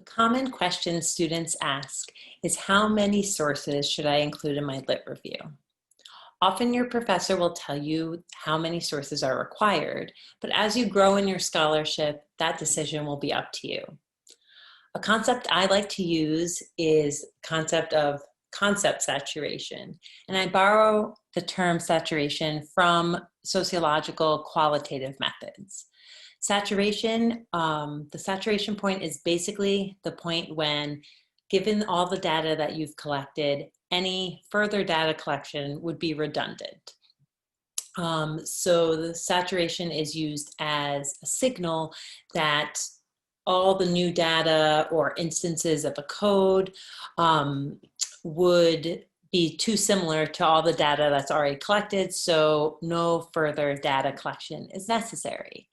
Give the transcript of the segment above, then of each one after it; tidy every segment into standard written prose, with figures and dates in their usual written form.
A common question students ask is, how many sources should I include in my lit review? Often your professor will tell you how many sources are required, but as you grow in your scholarship, that decision will be up to you. A concept I like to use is concept of concept saturation, and I borrow the term saturation from sociological qualitative methods. Saturation, the saturation point is basically the point when, given all the data that you've collected, any further data collection would be redundant. So the saturation is used as a signal that all the new data or instances of a code would be too similar to all the data that's already collected, so no further data collection is necessary.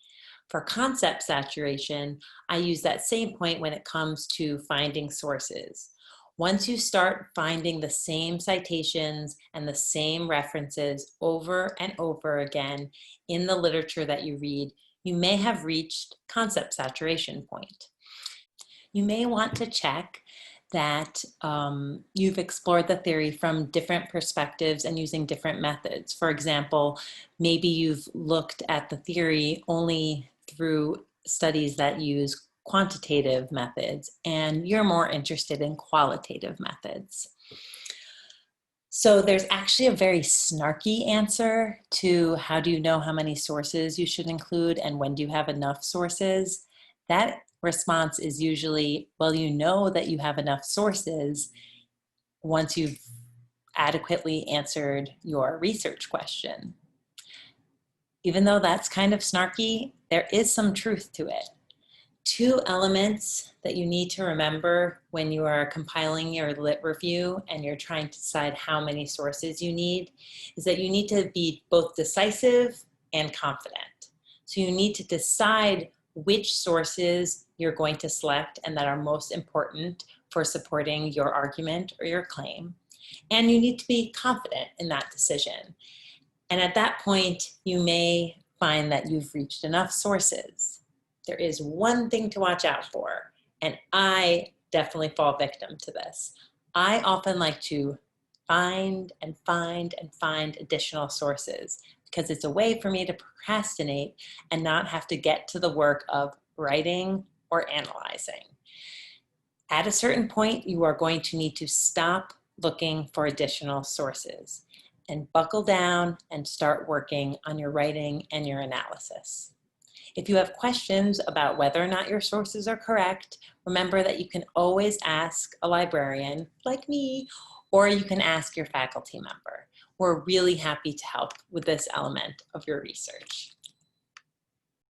For concept saturation, I use that same point when it comes to finding sources. Once you start finding the same citations and the same references over and over again in the literature that you read, you may have reached concept saturation point. You may want to check that you've explored the theory from different perspectives and using different methods. For example, maybe you've looked at the theory only through studies that use quantitative methods, and you're more interested in qualitative methods. So there's actually a very snarky answer to how do you know how many sources you should include and when do you have enough sources. That response is usually, well, you know that you have enough sources once you've adequately answered your research question. Even though that's kind of snarky, there is some truth to it. Two elements that you need to remember when you are compiling your lit review and you're trying to decide how many sources you need is that you need to be both decisive and confident. So you need to decide which sources you're going to select and that are most important for supporting your argument or your claim. And you need to be confident in that decision. And at that point, you may find that you've reached enough sources. There is one thing to watch out for, and I definitely fall victim to this. I often like to find and find and find additional sources because it's a way for me to procrastinate and not have to get to the work of writing or analyzing. At a certain point, you are going to need to stop looking for additional sources and buckle down and start working on your writing and your analysis. If you have questions about whether or not your sources are correct, remember that you can always ask a librarian like me, or you can ask your faculty member. We're really happy to help with this element of your research.